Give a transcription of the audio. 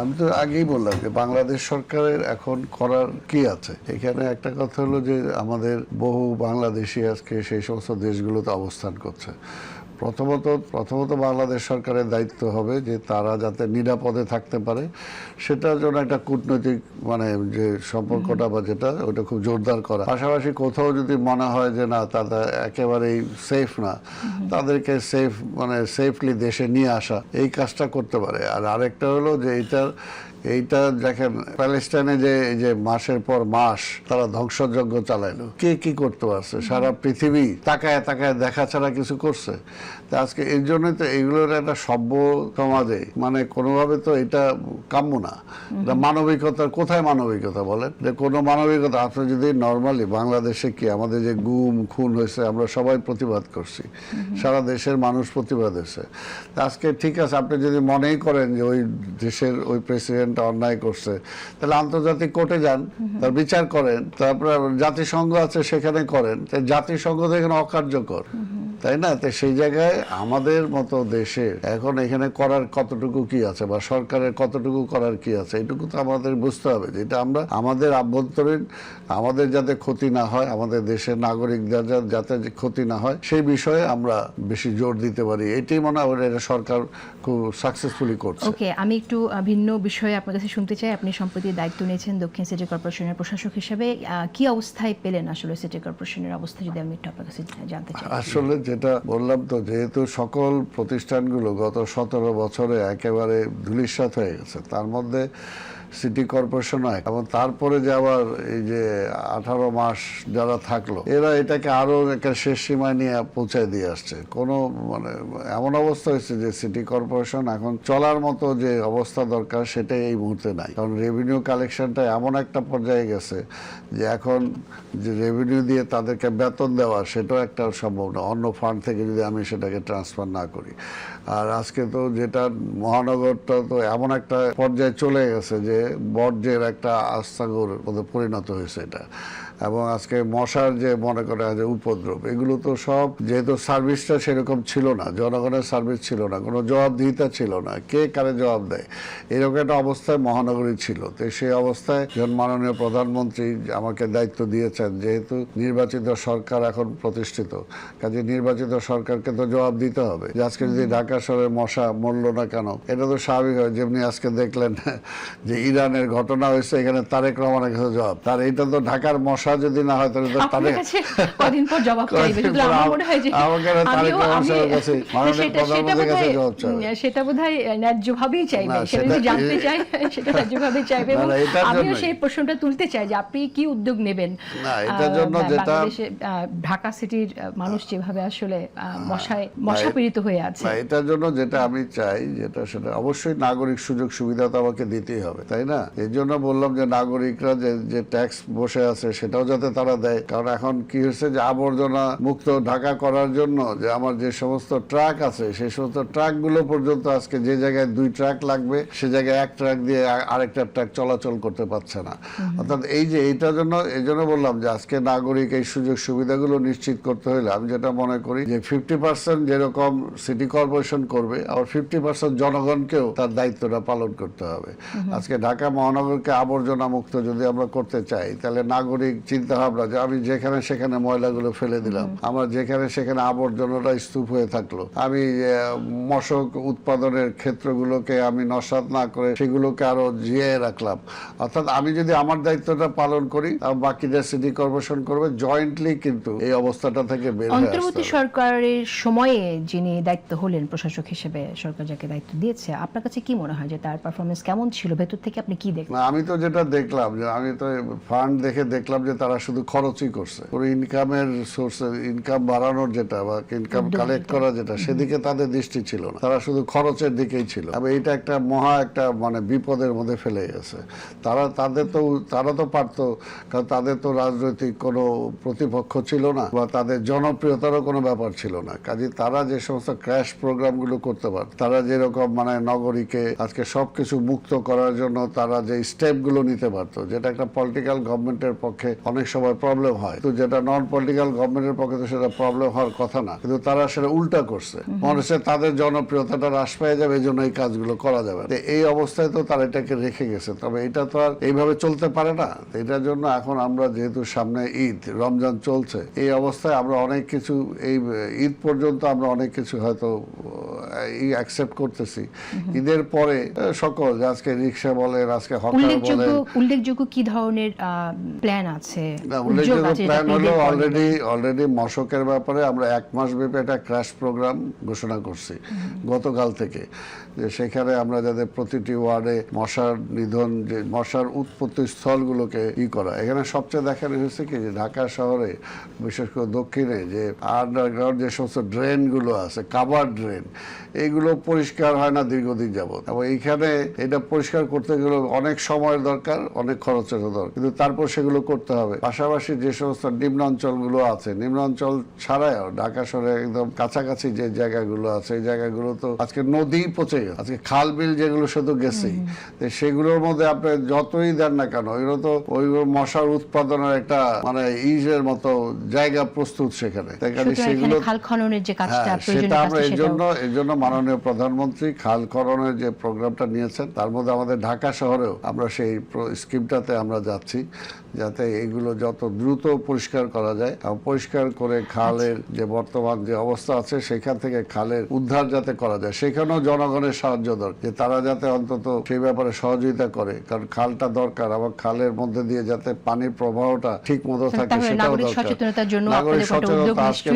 আমি তো আগেই বললাম যে বাংলাদেশ সরকারের এখন করার কি আছে। এখানে একটা কথা হলো যে আমাদের বহু বাংলাদেশি আজকে সেই সমস্ত দেশগুলোতে অবস্থান করছে। প্রথমত বাংলাদেশ সরকারের দায়িত্ব হবে যে তারা যাতে নিরাপদে থাকতে পারে, সেটার জন্য একটা কূটনৈতিক যে সম্পর্কটা বা যেটা ওটা খুব জোরদার করা। পাশাপাশি কোথাও যদি মনে হয় যে না তারা একেবারেই সেফ না, তাদেরকে সেফলি দেশে নিয়ে আসা, এই কাজটা করতে পারে। আর আরেকটা হলো যে এইটা দেখেন প্যালেস্টাইনে যে মাসের পর মাস তারা ধ্বংসযজ্ঞ চালাইলো, কে কি করতে পারছে? সারা পৃথিবী তাকায় তাকায় দেখা ছাড়া কিছু করছে? তা আজকে এর জন্যই তো এগুলোর একটা সভ্য সমাজে কোনোভাবে তো এটা কাম্য না। মানবিকতার কোথায় মানবিকতা বলেন? যে কোনো মানবিকতা আপনি যদি নর্মালি বাংলাদেশে কি আমাদের যে গুম খুন হয়েছে আমরা সবাই প্রতিবাদ করছি, সারা দেশের মানুষ প্রতিবাদ হয়েছে। আজকে ঠিক আছে, আপনি যদি মনেই করেন যে ওই দেশের ওই প্রেসিডেন্ট অন্যায় করছে, তাহলে আন্তর্জাতিক কোর্টে যান, তার বিচার করেন, তারপরে জাতিসংঘ আছে সেখানে করেন। জাতিসংঘ তো এখানে অকার্যকর, তাই না? তো সেই জায়গায় আমাদের মতো দেশে এখন এখানে করার কতটুকু কি আছে বা সরকারের কতটুকু করার কি আছে, এটুকু তো আমাদের বুঝতে হবে। যেটা আমরা আমাদের আভ্যন্তরীণ আমাদের যাতে ক্ষতি না হয়, আমাদের দেশের নাগরিকদের যাতে ক্ষতি না হয়, সেই বিষয়ে আমরা বেশি জোর দিতে পারি। এটাই মনে হয় এটা সরকার খুব সাকসেসফুলি করছে। ওকে, আমি একটু ভিন্ন বিষয়ে আপনার কাছে শুনতে চাই। আপনি সম্প্রতি দায়িত্ব নিয়েছেন দক্ষিণ সিটি কর্পোরেশনের প্রশাসক হিসেবে। কি অবস্থায় পেলেন আসলে সিটি কর্পোরেশনের অবস্থা, যদি আমি একটু আপনার কাছে জানতে চাই? আসলে যেটা বললাম তো, যেহেতু সকল প্রতিষ্ঠানগুলো গত 17 বছরে একেবারে ধূলিসাৎ হয়ে গেছে, তার মধ্যে সিটি কর্পোরেশন হয় এবং তারপরে যে আবার এই যে 18 মাস যারা থাকলো, এরা এটাকে আরো একটা শেষ সীমায় নিয়ে পৌঁছায় দিয়ে আসছে। কোনো এমন অবস্থা হয়েছে যে সিটি কর্পোরেশন এখন চলার মতো যে অবস্থা দরকার সেটাই এই মুহূর্তে নাই। কারণ রেভিনিউ কালেকশনটা এমন একটা পর্যায়ে গেছে যে এখন যে রেভিনিউ দিয়ে তাদেরকে বেতন দেওয়া সেটাও একটা সম্ভব না, অন্য ফান্ড থেকে যদি আমি সেটাকে ট্রান্সফার না করি। আর আজকে তো যেটা মহানগরটা তো এমন একটা পর্যায়ে চলে গেছে যে বর্জ্যের একটা আস্তাগর মধ্যে পরিণত হয়েছে এটা। এবং আজকে মশার যে মনে করা যে উপদ্রব, এগুলো তো সব, যেহেতু সার্ভিসটা সেরকম ছিল না, জনগণের সার্ভিস ছিল না, কোনো জবাবদিহিতা ছিল না, কে কারে জবাব দেয়, এরকম একটা অবস্থায় মহানগরী ছিল। তো সেই অবস্থায় যখন মাননীয় প্রধানমন্ত্রী আমাকে দায়িত্ব দিয়েছেন, যেহেতু নির্বাচিত সরকার এখন প্রতিষ্ঠিত, কাজে নির্বাচিত সরকারকে তো জবাব দিতে হবে। যে আজকে যদি ঢাকা শহরে মশা মরল না কেন, এটা তো স্বাভাবিক হয়। যেমনি আজকে দেখলেন যে ইরানের ঘটনা হয়েছে, এখানে তারেক রহমানের কাছে জবাব, তার এটা তো ঢাকার মশা যদি না হয় তাহলে তো তারেক কদিন পর জবাব চাইবে। শুধু আমার মনে হয় যে সেটা বোধহয় ন্যায্যভাবেই চাইবে, সেটা যদি জানতে চাই সেটা ন্যায্যভাবেই চাইবে। এবং আমিও সেই প্রশ্নটা তুলতে চাই যে আপনি কি উদ্যোগ নেবেন এটার জন্য, যেটা ঢাকা সিটির মানুষ যেভাবে আসলে মশা পীড়িত হয়ে আছে, এটার জন্য যেটা আমি চাই, যেটা সেটা অবশ্যই নাগরিক সুযোগ সুবিধা তো আমাকে দিতেই হবে, তাই না? এই জন্য বললাম যে নাগরিকরা যে ট্যাক্স বসে আছে সেটাও যাতে তারা দেয়। কারণ এখন কি হচ্ছে যে আবর্জনা মুক্ত ঢাকা করার জন্য যে আমার যে সমস্ত ট্রাক আছে, সেই সমস্ত ট্রাকগুলো পর্যন্ত আজকে যে জায়গায় 2 ট্রাক লাগবে সে জায়গায় 1 ট্রাক দিয়ে আরেকটা ট্রাক চলাচল করতে পারছে না। অর্থাৎ এই জন্য বললাম যে আজকে নাগরিক এই সুযোগ সুবিধাগুলো নিশ্চিত করতে হলে আমি যেটা মনে করি যে 50% যেরকম সিটি কর্পোরেশন করবে, আবার 50% জনগণকেও তার দায়িত্বটা পালন করতে হবে। আজকে ঢাকা মহানগরকে আবর্জনা মুক্ত যদি আমরা করতে চাই, তাহলে নাগরিক চিন্তা ভাবনা যে আমি যেখানে সেখানে ময়লাগুলো ফেলে দিলাম, আমার যেখানে সেখানে আবর্জনাটা স্তূপ হয়ে থাকলো, আমি মশক উৎপাদনের ক্ষেত্রগুলোকে আমি নস্যাৎ না করে সেগুলোকে আরো জিয়ে রাখলাম। অর্থাৎ আমি যদি আমার দায়িত্বটা পালন করি, বাকিদের সিটি কর্পোরেশন করবে, জয়েন্টলি কিন্তু এই অবস্থাটা থেকে বের হয়ে আসতে হবে। অন্তর্বর্তী সরকারের সময়ে যিনি দায়িত্ব হলেন প্রশাসক হিসেবে, সরকার যাকে দায়িত্ব দিয়েছে, আপনার কাছে কি মনে হয় যে তার পারফরমেন্স কেমন ছিল? ভেতর থেকে আপনি কি দেখলেন? আমি তো যেটা দেখলাম, যে আমি তো ফান্ড দেখলাম যে তারা শুধু খরচই করছে, কোনো ইনকামের সোর্স, ইনকাম বাড়ানোর যেটা বা ইনকাম কালেক্ট করা যেটা, সেদিকে তাদের দৃষ্টি ছিল না, তারা শুধু খরচের দিকেই ছিল। এবং এইটা একটা মহা একটা বিপদের মধ্যে ফেলে গেছে। তারা তো পারতো, কারণ তাদের তো রাজনৈতিক কোনো প্রতিপক্ষ ছিল না বা তাদের জনপ্রিয়তারও কোনো ব্যাপার ছিল না। কাজে তারা যে সমস্ত ক্র্যাশ প্রোগ্রামগুলো করতে পারত, তারা যেরকম নগরীকে আজকে সবকিছু মুক্ত করার জন্য তারা যে স্টেপগুলো নিতে পারতো, যেটা একটা পলিটিক্যাল গভর্নমেন্টের পক্ষে অনেক সময় প্রবলেম হয়, তো যেটা নন পলিটিক্যাল গভর্নমেন্টের পক্ষে তো সেটা প্রবলেম হওয়ার কথা না, কিন্তু তারা সেটা উল্টা করছে। মনে হচ্ছে তাদের জনপ্রিয়তাটা হ্রাস পেয়ে যাবে, এই জন্য এই কাজগুলো করা যাবে না। এই অবস্থায় তো তারা এটাকে রেখে গেছে, তবে এটা তো আর এইভাবে চলতে পারে না। এটার জন্য এখন আমরা যেহেতু সামনে ঈদ, রমজান চলছে, এই অবস্থায় আমরা অনেক কিছু, এই ঈদ পর্যন্ত আমরা অনেক কিছু হয়তো অ্যাকসেপ্ট করতেছি। ঈদের পরে সকল, আজকে রিক্সা বলেন, আজকে হকার বলেন, উল্লেখযোগ্য কি ধরনের প্ল্যান আছে? উল্লেখযোগ্য প্ল্যান হলো অলরেডি মশকের ব্যাপারে আমরা 1 মাস ব্যাপী একটা ক্র্যাশ প্রোগ্রাম ঘোষণা করছি গতকাল থেকে, যে সেখানে আমরা যাতে প্রতিটি ওয়ার্ডে মশার নিধন, যে মশার উৎপত্তি স্থলগুলোকে করা। এখানে সবচেয়ে দেখানো হয়েছে কি, যে ঢাকা শহরে বিশেষ করে দক্ষিণে যে আন্ডারগ্রাউন্ড যে সমস্ত ড্রেনগুলো আছে, কাভার ড্রেন, এইগুলো পরিষ্কার হয় না দীর্ঘদিন যাবত, এবং এইখানে এটা পরিষ্কার করতে গেলে অনেক সময়ের দরকার, অনেক খরচের দরকার, কিন্তু তারপর সেগুলো করতে হবে। পাশাপাশি যে সমস্ত নিম্নাঞ্চলগুলো আছে, নিম্নাঞ্চল ছাড়াও ঢাকা শহরে একদম কাছাকাছি যে জায়গাগুলো আছে, এই জায়গাগুলো তো আজকে নদী পচে গেছে, আজকে খাল বিল যেগুলো শুধু গেছেই, সেগুলোর মধ্যে আপনি যতই দেন না কেন, এগুলো তো ওই মশার উৎপাদনের একটা মানে ইজের মতো জায়গা প্রস্তুত সেখানে। সেগুলো খাল খননের যে কাজটা সেটা আমরা এই জন্য মাননীয় প্রধানমন্ত্রী খাল খননের যে প্রোগ্রামটা নিয়েছেন, তার মধ্যে আমাদের ঢাকা শহরেও আমরা সেই স্কিমটাতে আমরা যাচ্ছি, যাতে এগুলো যত দ্রুত পরিষ্কার করা যায়, এবং পরিষ্কার করে খালের যে বর্তমান যে অবস্থা আছে সেখান থেকে খালের উদ্ধার যাতে করা যায়, সেখানেও জনগণের সাহায্য দরকার, যে তারা যাতে অন্তত সেই ব্যাপারে সহযোগিতা করে, কারণ খালটা দরকার, আবার খালের মধ্যে দিয়ে যাতে পানির প্রবাহটা ঠিক মতো থাকে সেটাও দরকার। নাগরিক সচেতনতার জন্য নাগরিক সচেতনতা আজকে